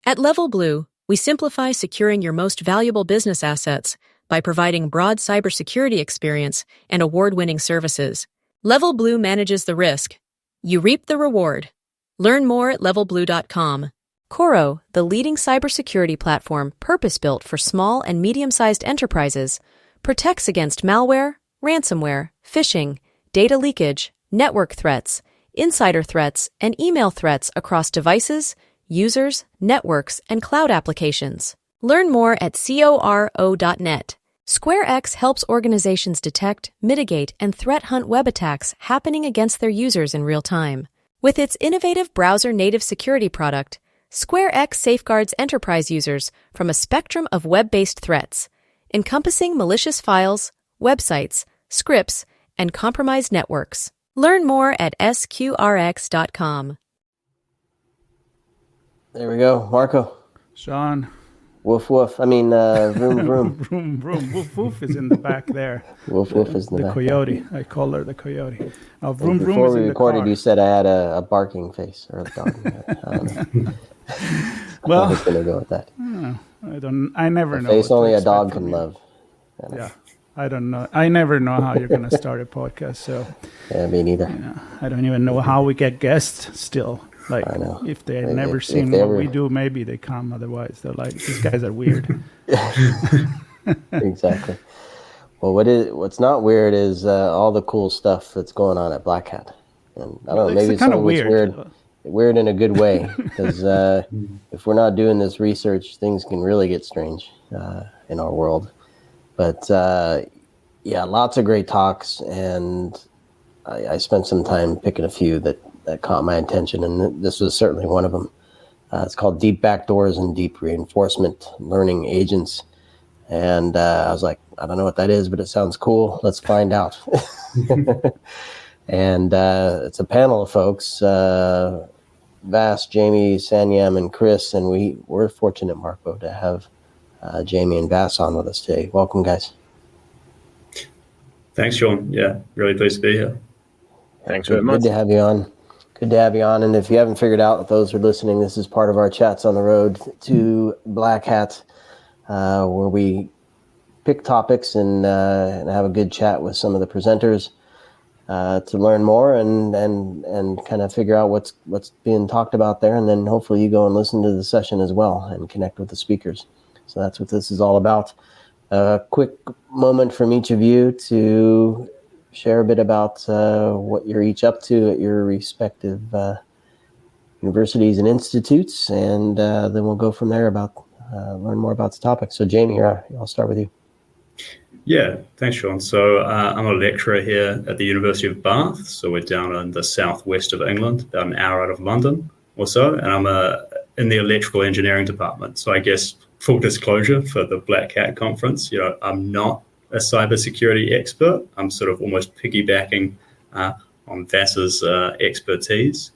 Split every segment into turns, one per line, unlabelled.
At Level Blue, we simplify securing your most valuable business assets by providing broad cybersecurity experience and award-winning services. Level Blue manages the risk. You reap the reward. Learn more at levelblue.com. Coro, the leading cybersecurity platform purpose-built for small and medium-sized enterprises, protects against malware, ransomware, phishing, data leakage, network threats, insider threats, and email threats across devices, users, networks, and cloud applications. Learn more at coro.net. SquareX helps organizations detect, mitigate, and threat hunt web attacks happening against their users in real time. With its innovative browser-native security product, SquareX safeguards enterprise users from a spectrum of web-based threats, encompassing malicious files, websites, scripts, and compromised networks. Learn more at sqrx.com.
There we go. Marco.
Sean.
Woof, woof. Vroom, vroom.
Vroom, vroom. Woof, woof is in the back there.
Woof, woof is in the back.
The coyote. I call her the coyote.
Vroom, vroom before we recorded, you said I had a barking face or a dog. I don't know.
Well,
I was going to go with that.
I never know.
Face only a dog can love.
Yeah. I don't know. I never know how you're going to start a podcast. So
yeah, me neither.
I don't even know how we get guests still. Like, I know. If they've never seen what we do, maybe they come. Otherwise, they're like, these guys are weird.
Exactly. Well, what's not weird is all the cool stuff that's going on at Black Hat. And I don't know, maybe it's kind of weird in a good way. Because if we're not doing this research, things can really get strange in our world. But yeah, lots of great talks. And I spent some time picking a few that caught my attention, and this was certainly one of them. It's called Deep Backdoors and Deep Reinforcement Learning Agents. And I was like, I don't know what that is, but it sounds cool. Let's find out. And it's a panel of folks, Vas, Jamie, Sanyam, and Chris, and we're fortunate, Marco, to have Jamie and Vas on with us today. Welcome, guys.
Thanks, Sean. Yeah, really pleased to be here.
Thanks very much. Good to have you on. Good to have you on. And if you haven't figured out, those who are listening, this is part of our chats on the road to Black Hat, where we pick topics and have a good chat with some of the presenters to learn more and kind of figure out what's being talked about there. And then hopefully you go and listen to the session as well and connect with the speakers. So that's what this is all about. A quick moment from each of you to share a bit about what you're each up to at your respective universities and institutes, and then we'll go from there about learn more about the topic. So Jamie, I'll start with you.
Yeah, thanks, Sean. So I'm a lecturer here at the University of Bath. So we're down in the southwest of England, about an hour out of London or so, and I'm in the electrical engineering department. So I guess full disclosure for the Black Hat conference, I'm not a cybersecurity expert. I'm sort of almost piggybacking on Vas's expertise.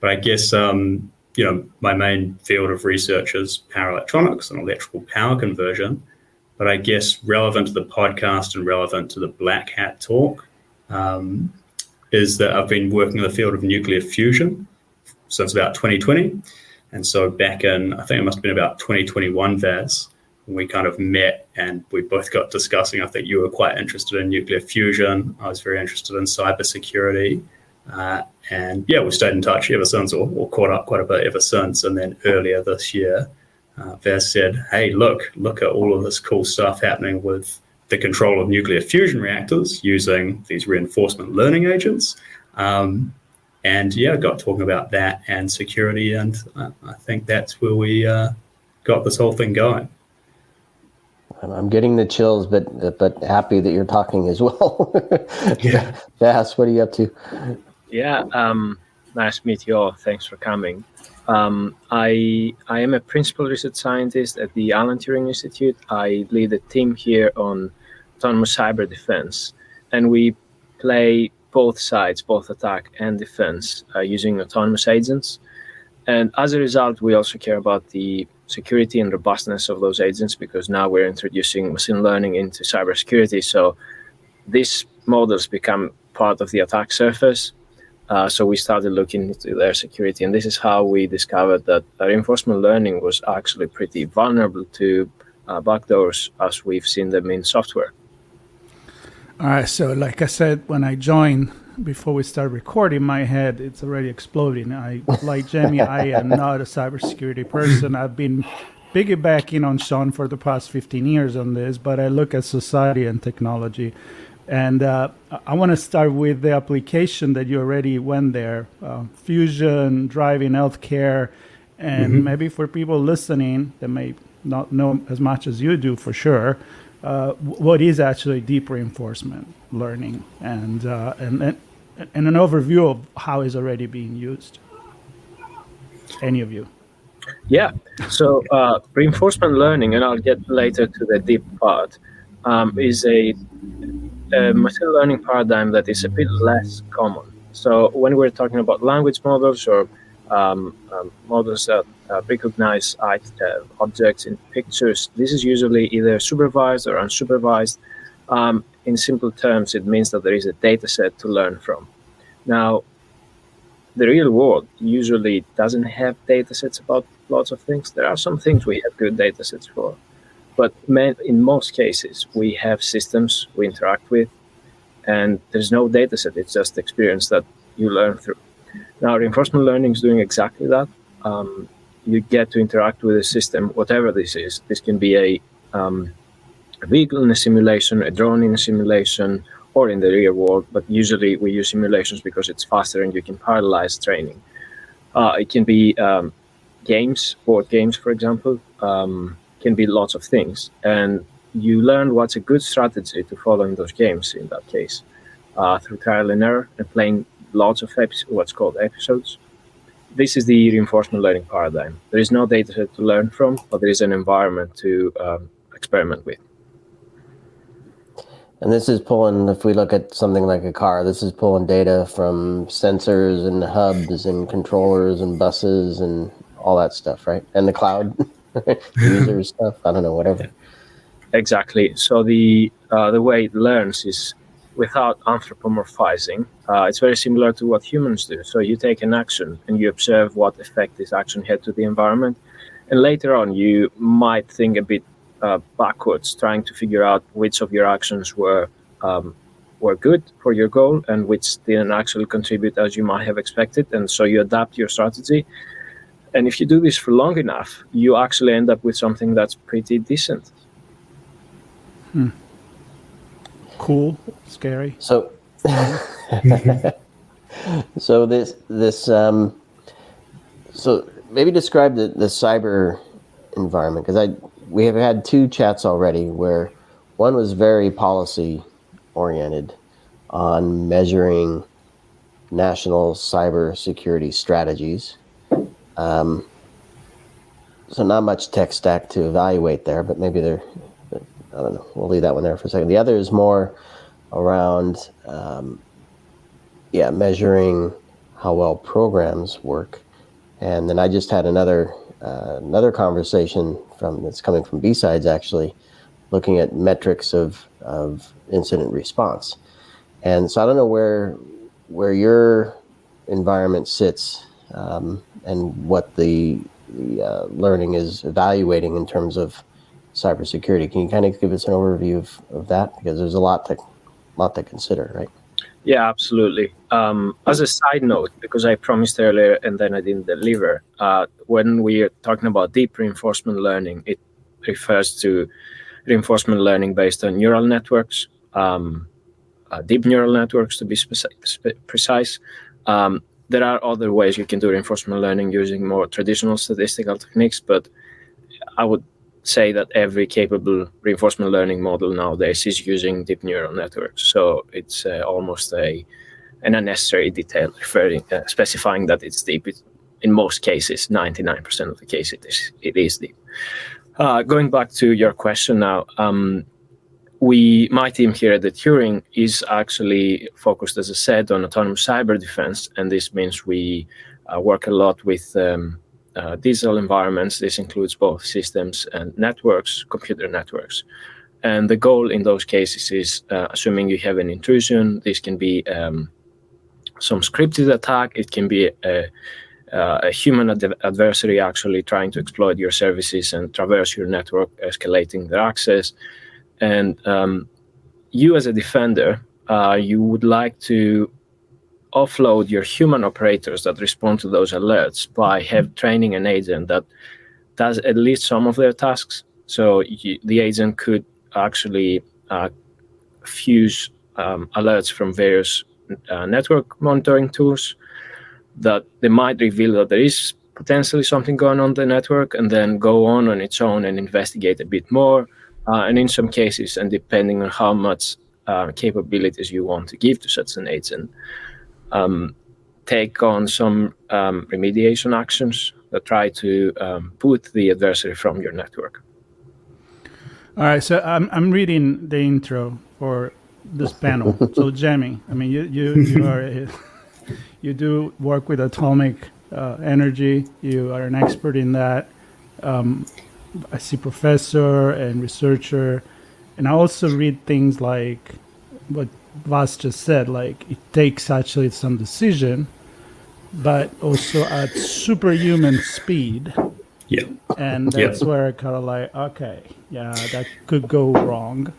But I guess, my main field of research is power electronics and electrical power conversion. But I guess relevant to the podcast and relevant to the Black Hat talk is that I've been working in the field of nuclear fusion since about 2020. And so back in, I think it must have been about 2021, Vas, we kind of met and we both got discussing. I think you were quite interested in nuclear fusion. I was very interested in cybersecurity. And yeah, we've stayed in touch ever since, or caught up quite a bit ever since. And then earlier this year, Vas said, hey, look at all of this cool stuff happening with the control of nuclear fusion reactors using these reinforcement learning agents. And yeah, got talking about that and security. And I think that's where we got this whole thing going.
I'm getting the chills, but happy that you're talking as well. Yeah. Vas, what are you up to?
Yeah, nice to meet you all. Thanks for coming. I am a principal research scientist at the Alan Turing Institute. I lead a team here on autonomous cyber defense, and we play both sides, both attack and defense, using autonomous agents. And as a result, we also care about the security and robustness of those agents, because now we're introducing machine learning into cybersecurity. So these models become part of the attack surface. So we started looking into their security, and this is how we discovered that reinforcement learning was actually pretty vulnerable to backdoors as we've seen them in software.
All right, so like I said, when I joined, before we start recording, my head, it's already exploding. Like Jamie, I am not a cybersecurity person. I've been piggybacking on Sean for the past 15 years on this, but I look at society and technology. And I want to start with the application that you already went there, fusion, driving healthcare, and maybe for people listening that may not know as much as you do for sure, what is actually deep reinforcement learning, and an overview of how it's already being used. Any of you?
Yeah. So reinforcement learning, and I'll get later to the deep part, is a machine learning paradigm that is a bit less common. So when we're talking about language models or models that recognize objects in pictures, this is usually either supervised or unsupervised. In simple terms, it means that there is a data set to learn from. Now, the real world usually doesn't have data sets about lots of things. There are some things we have good data sets for, but in most cases, we have systems we interact with, and there's no data set. It's just experience that you learn through. Now, reinforcement learning is doing exactly that. You get to interact with a system, whatever this is. This can be a vehicle in a simulation, a drone in a simulation, or in the real world, but usually we use simulations because it's faster and you can parallelize training. It can be games, board games, for example, can be lots of things. And you learn what's a good strategy to follow in those games, in that case, through trial and error and playing lots of what's called episodes. This is the reinforcement learning paradigm. There is no data set to learn from, but there is an environment to experiment with.
And this is pulling, if we look at something like a car, this is pulling data from sensors and hubs and controllers and buses and all that stuff, right? And the cloud, user stuff, I don't know, whatever.
Exactly. So the way it learns is without anthropomorphizing. It's very similar to what humans do. So you take an action and you observe what effect this action had to the environment. And later on, you might think a bit backwards, trying to figure out which of your actions were good for your goal and which didn't actually contribute as you might have expected. And so you adapt your strategy. And if you do this for long enough, you actually end up with something that's pretty decent.
Cool,
scary.
So, so maybe describe the cyber environment, because we have had two chats already where one was very policy oriented on measuring national cybersecurity strategies. So not much tech stack to evaluate there, but maybe I don't know, we'll leave that one there for a second. The other is more around, measuring how well programs work. And then I just had another conversation that's coming from B-Sides, actually, looking at metrics of incident response. And so I don't know where your environment sits and what the learning is evaluating in terms of cybersecurity. Can you kind of give us an overview of that? Because there's a lot to consider, right?
Yeah, absolutely. As a side note, because I promised earlier and then I didn't deliver, when we're talking about deep reinforcement learning, it refers to reinforcement learning based on neural networks, deep neural networks to be precise. There are other ways you can do reinforcement learning using more traditional statistical techniques, but I would say that every capable reinforcement learning model nowadays is using deep neural networks. So it's almost an unnecessary detail specifying that it's deep. In most cases, 99% of the case, it is deep. Going back to your question now, my team here at the Turing is actually focused, as I said, on autonomous cyber defense, and this means we work a lot with digital environments. This includes both systems and networks, computer networks. And the goal in those cases is, assuming you have an intrusion, this can be some scripted attack. It can be a human adversary actually trying to exploit your services and traverse your network, escalating their access. And you as a defender, you would like to offload your human operators that respond to those alerts by training an agent that does at least some of their tasks. So the agent could actually fuse alerts from various network monitoring tools that they might reveal that there is potentially something going on the network, and then go on its own and investigate a bit more. And in some cases, and depending on how much capabilities you want to give to such an agent, take on some remediation actions that try to put the adversary from your network.
All right, so I'm reading the intro for this panel. So Jamie, I mean, you do work with atomic energy. You are an expert in that. I see professor and researcher, and I also read things like what Vas just said, like it takes actually some decision, but also at superhuman speed.
Yeah.
And that's where I kind of like, okay, yeah, that could go wrong.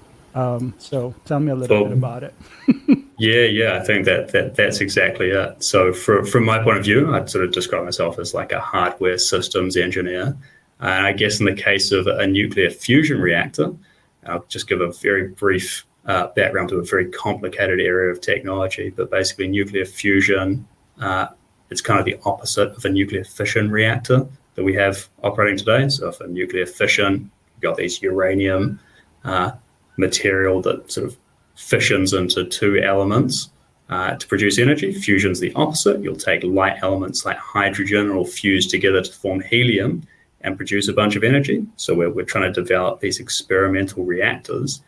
So tell me a little bit about it.
I think that's exactly it. So from my point of view, I'd sort of describe myself as like a hardware systems engineer. And I guess in the case of a nuclear fusion reactor, I'll just give a very brief background to a very complicated area of technology. But basically, nuclear fusion, it's kind of the opposite of a nuclear fission reactor that we have operating today. So for nuclear fission, you've got these uranium material that sort of fissions into two elements to produce energy. Fusion's the opposite. You'll take light elements like hydrogen or fuse together to form helium and produce a bunch of energy. So we're trying to develop these experimental reactors.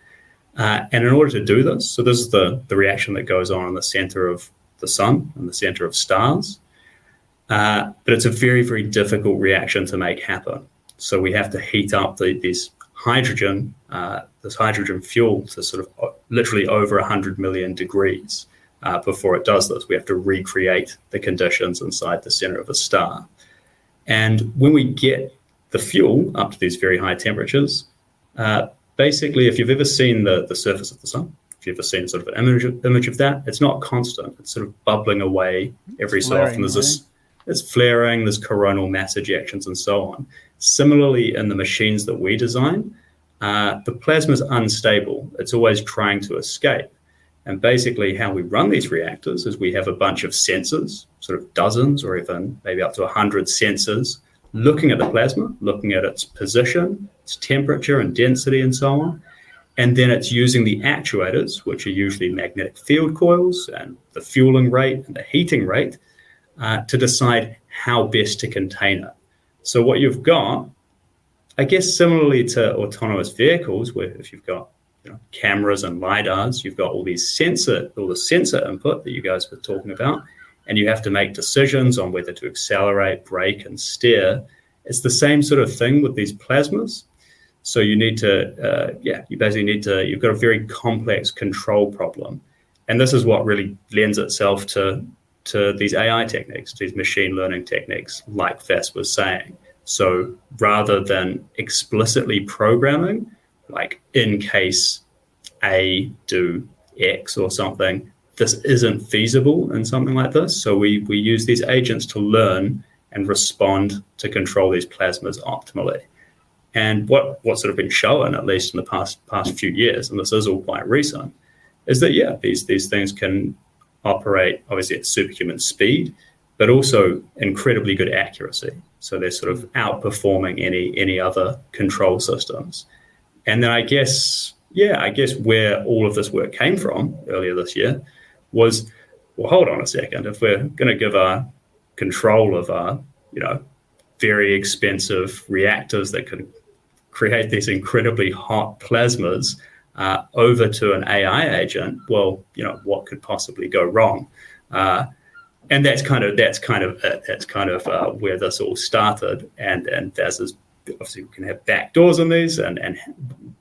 And in order to do this, so this is the reaction that goes on in the center of the sun and the center of stars. But it's a very, very difficult reaction to make happen. So we have to heat up this hydrogen fuel to sort of literally over 100 million degrees before it does this. We have to recreate the conditions inside the center of a star. And when we get the fuel up to these very high temperatures, basically, if you've ever seen the surface of the sun, if you've ever seen sort of an image of that, it's not constant. It's sort of bubbling away every so often. It's flaring, there's coronal mass ejections and so on. Similarly, in the machines that we design, the plasma is unstable. It's always trying to escape. And basically how we run these reactors is we have a bunch of sensors, sort of dozens or even maybe up to 100 sensors, looking at the plasma, looking at its position, its temperature and density and so on. And then it's using the actuators, which are usually magnetic field coils, and the fueling rate and the heating rate to decide how best to contain it. So what you've got, I guess similarly to autonomous vehicles, where if you've got cameras and lidars, you've got all the sensor input that you guys were talking about, and you have to make decisions on whether to accelerate, brake, and steer. It's the same sort of thing with these plasmas. So you need to, you've got a very complex control problem. And this is what really lends itself to these AI techniques, these machine learning techniques, like Vas was saying. So rather than explicitly programming, like in case A do X or something, this isn't feasible in something like this. So we use these agents to learn and respond to control these plasmas optimally. And what's sort of been shown, at least in the past few years, and this is all quite recent, is that these things can operate obviously at superhuman speed, but also incredibly good accuracy. So they're sort of outperforming any other control systems. And then I guess where all of this work came from earlier this year was, well, hold on a second. If we're going to give our control of our, very expensive reactors that could create these incredibly hot plasmas over to an AI agent, well, what could possibly go wrong? And that's kind of where this all started. And Vas is obviously we can have backdoors on these, and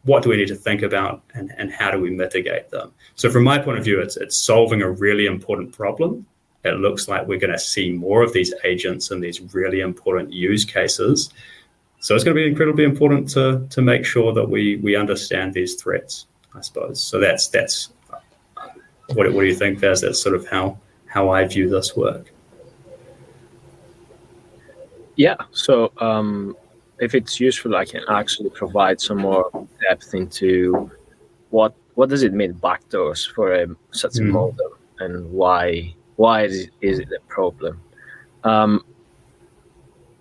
what do we need to think about, and how do we mitigate them? So from my point of view, it's solving a really important problem it looks like we're going to see more of these agents in these really important use cases. So it's going to be incredibly important to make sure that we understand these threats, I suppose. So that's what do you think, Vas? That's sort of how I view this work.
Yeah. So if it's useful, I can actually provide some more depth into what does it mean backdoors for such a model, and why is it a problem?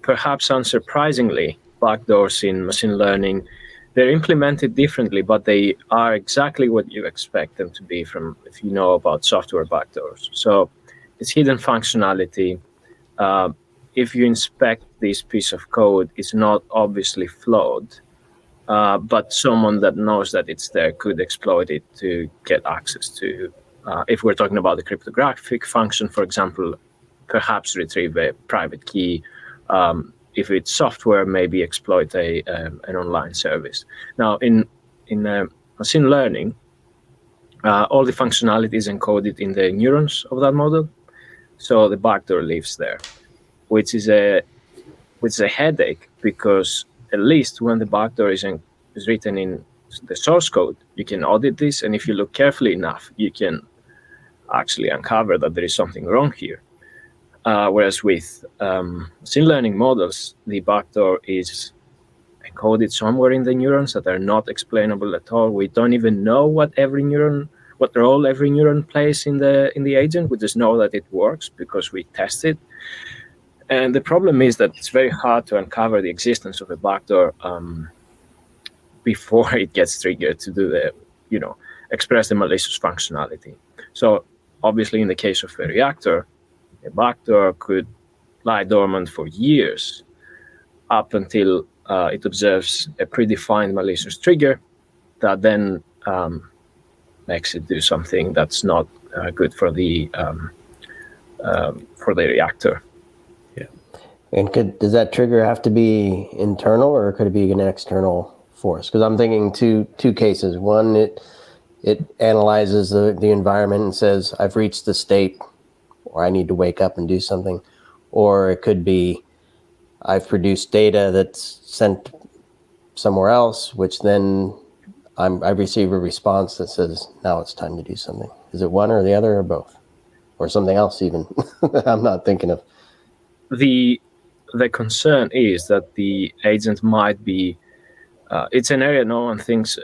Perhaps unsurprisingly, backdoors in machine learning, they're implemented differently, but they are exactly what you expect them to be from if you know about software backdoors. So it's hidden functionality. If you inspect this piece of code, it's not obviously flawed, but someone that knows that it's there could exploit it to get access to, if we're talking about the cryptographic function, for example, perhaps retrieve a private key. If it's software, maybe exploit an online service. Now, in machine learning, all the functionality is encoded in the neurons of that model, so the backdoor lives there, which is a headache, because at least when the backdoor is written in the source code, you can audit this, and if you look carefully enough, you can actually uncover that there is something wrong here. Whereas with machine learning models, the backdoor is encoded somewhere in the neurons that are not explainable at all. We don't even know what role every neuron plays in the agent. We just know that it works because we test it. And the problem is that it's very hard to uncover the existence of a backdoor before it gets triggered to do express the malicious functionality. So obviously, in the case of a reactor, a backdoor could lie dormant for years up until it observes a predefined malicious trigger that then makes it do something that's not good for the reactor.
Yeah. And does that trigger have to be internal, or could it be an external force? Because I'm thinking two cases. One, it analyzes the environment and says, I've reached the state, or I need to wake up and do something. Or it could be, I've produced data that's sent somewhere else, which then I receive a response that says, now it's time to do something. Is it one or the other, or both? Or something else even I'm not thinking of?
The concern is that the agent might be, it's an area no one thinks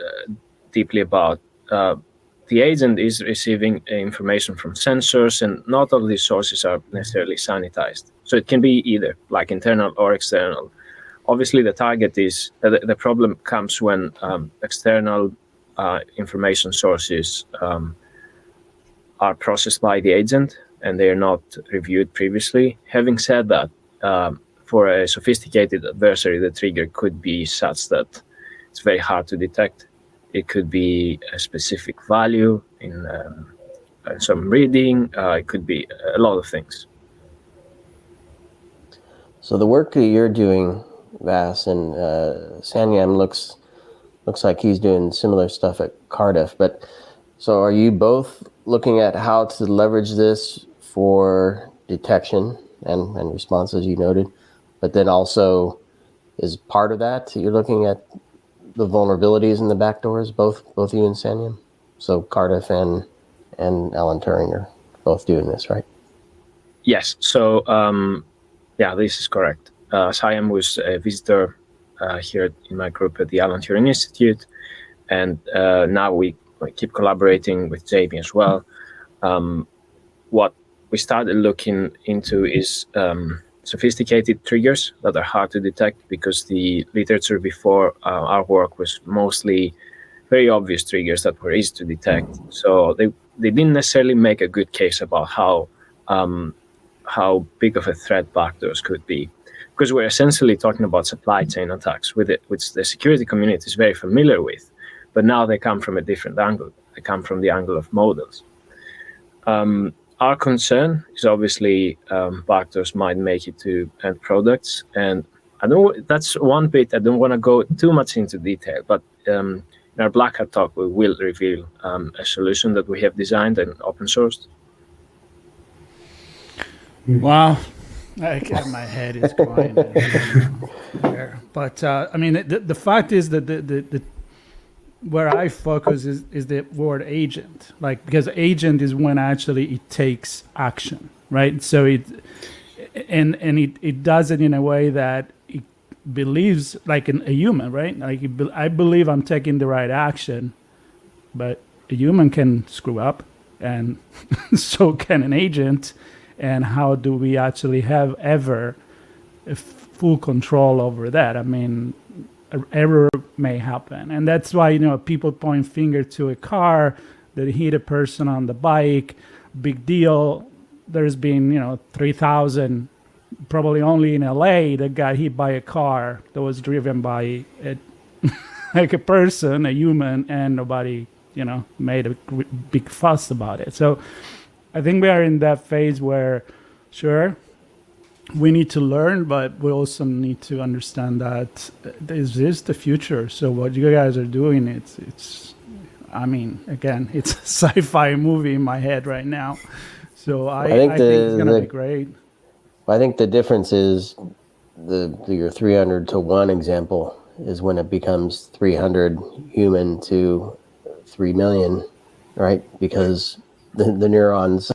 deeply about. The agent is receiving information from sensors, and not all these sources are necessarily sanitized. So it can be either like internal or external. Obviously, the target is, the problem comes when external information sources are processed by the agent and they are not reviewed previously. Having said that, for a sophisticated adversary, the trigger could be such that it's very hard to detect. It could be a specific value in some reading. It could be a lot of things.
So the work that you're doing, Vas, and Sanyam looks like he's doing similar stuff at Cardiff. But so are you both looking at how to leverage this for detection and response, as you noted? But then also, is part of that you're looking at the vulnerabilities in the backdoors, both you and Sanyam? So Cardiff and Alan Turing are both doing this, right?
Yes. So yeah, this is correct. Sanyam was a visitor here in my group at the Alan Turing Institute, and now we keep collaborating with Jamie as well. What we started looking into is sophisticated triggers that are hard to detect, because the literature before our work was mostly very obvious triggers that were easy to detect. So they didn't necessarily make a good case about how big of a threat backdoors could be, because we're essentially talking about supply chain attacks which the security community is very familiar with, but now they come from a different angle. They come from the angle of models. Our concern is obviously backdoors might make it to end products, and that's one bit I don't want to go too much into detail, but in our Black Hat talk we will reveal a solution that we have designed and open sourced.
Wow. My head is going there. But I mean, the fact is that the where I focus is the word agent, like, because agent is when actually it takes action, right? So it does it in a way that it believes like a human, right? Like I believe I'm taking the right action, but a human can screw up, and so can an agent. And how do we actually have ever full control over that? I mean, error may happen, and that's why people point finger to a car that hit a person on the bike. Big deal. There's been 3,000 probably only in LA that got hit by a car that was driven by like a person, a human, and nobody made a big fuss about it. So I think we are in that phase where, sure, we need to learn, but we also need to understand that this is the future. So what you guys are doing, it's I mean, again, it's a sci-fi movie in my head right now. So I think it's going to be great.
I think the difference is your 300 to 1 example is when it becomes 300 human to 3 million, right? Because the neurons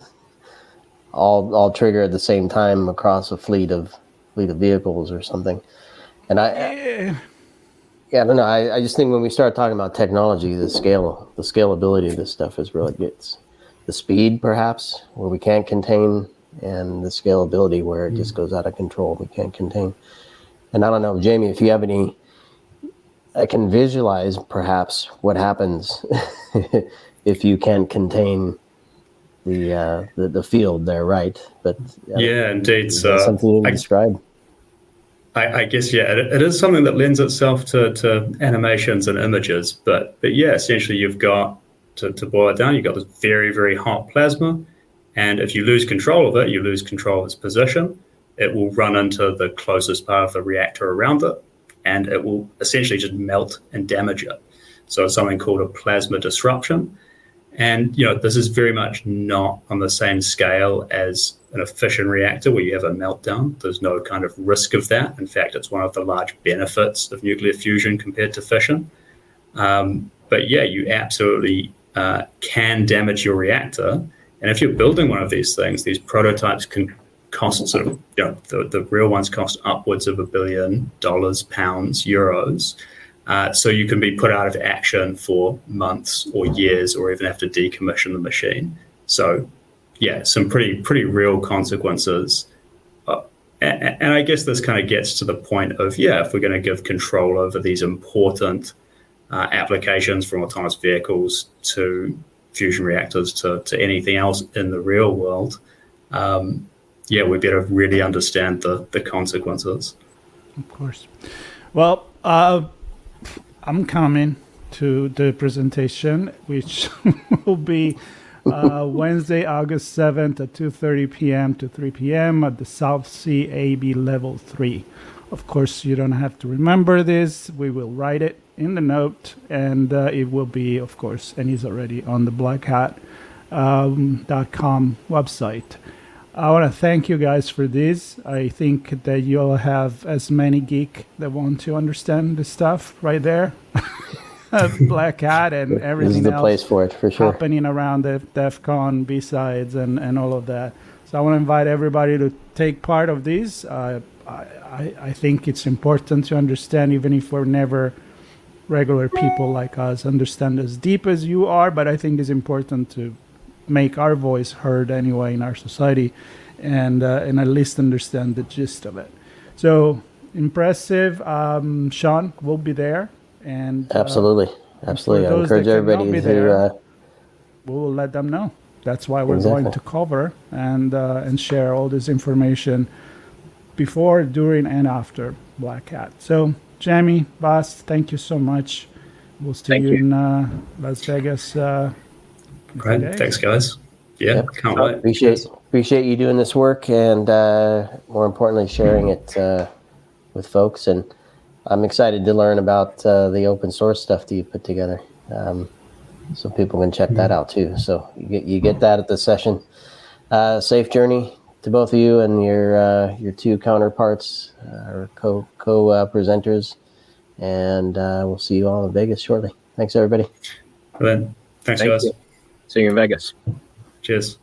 all trigger at the same time across a fleet of vehicles or something. And I don't know. I just think when we start talking about technology, the scalability of this stuff is really good. It's the speed, perhaps, where we can't contain, and the scalability where it just goes out of control. We can't contain. And I don't know, Jamie, if you have any, I can visualize perhaps what happens if you can contain the field there, right? But
yeah, indeed.
So something you can describe.
I guess, yeah, it is something that lends itself to animations and images. But yeah, essentially you've got, to boil it down, you've got this very, very hot plasma. And if you lose control of it, you lose control of its position. It will run into the closest part of the reactor around it, and it will essentially just melt and damage it. So it's something called a plasma disruption. And, this is very much not on the same scale as an fission reactor where you have a meltdown. There's no kind of risk of that. In fact, it's one of the large benefits of nuclear fusion compared to fission. But yeah, you absolutely can damage your reactor. And if you're building one of these things, these prototypes can cost sort of, the real ones cost upwards of $1 billion, pounds, euros. So you can be put out of action for months or years, or even have to decommission the machine. So yeah, some pretty real consequences. And I guess this kind of gets to the point of, if we're going to give control over these important applications, from autonomous vehicles to fusion reactors to anything else in the real world, we better really understand the consequences.
Of course. Well, I'm coming to the presentation, which will be Wednesday, August 7th at 2:30 p.m. to 3 p.m. at the South Sea AB Level 3. Of course, you don't have to remember this. We will write it in the note, and it will be, of course, and is already on the blackhat.com website. I want to thank you guys for this. I think that you'll have as many geeks that want to understand this stuff right there. Black Hat and everything
this is the
else
place for it, for sure.
Happening around the DEF CON, B-sides, and all of that. So I want to invite everybody to take part of this. I think it's important to understand, even if we're never regular people like us, understand as deep as you are, but I think it's important to make our voice heard anyway in our society, and at least understand the gist of it. So impressive. Sean will be there, and
absolutely. I encourage everybody to.
We will let them know. That's why we're going to cover and share all this information before, during, and after Black Hat. So, Jamie, Vas, thank you so much. We'll see you in Las Vegas.
Great. Thanks, guys. Yeah, can't wait.
Appreciate you doing this work, and more importantly, sharing it with folks. And I'm excited to learn about the open source stuff that you put together, so people can check that out too. So you get that at the session. Safe journey to both of you and your two counterparts or co-presenters. And we'll see you all in Vegas shortly. Thanks, everybody.
Well, then, thanks, guys.
You. See you in Vegas.
Cheers.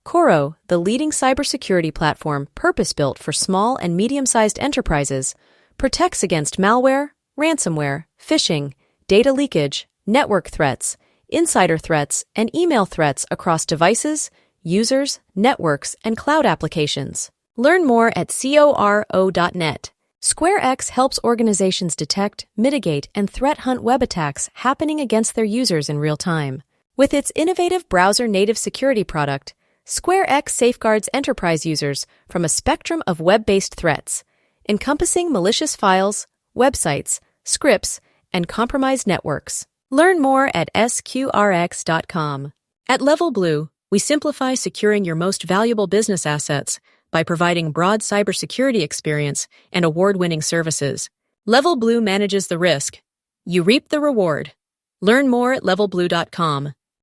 Coro, the leading cybersecurity platform purpose-built for small and medium-sized enterprises, protects against malware, ransomware, phishing, data leakage, network threats, insider threats, and email threats across devices, users, networks, and cloud applications. Learn more at coro.net. SquareX helps organizations detect, mitigate, and threat hunt web attacks happening against their users in real time. With its innovative browser-native security product, SquareX safeguards enterprise users from a spectrum of web-based threats, encompassing malicious files, websites, scripts, and compromised networks. Learn more at sqrx.com. At Level Blue, we simplify securing your most valuable business assets by providing broad cybersecurity experience and award-winning services. Level Blue manages the risk. You reap the reward. Learn more at levelblue.com.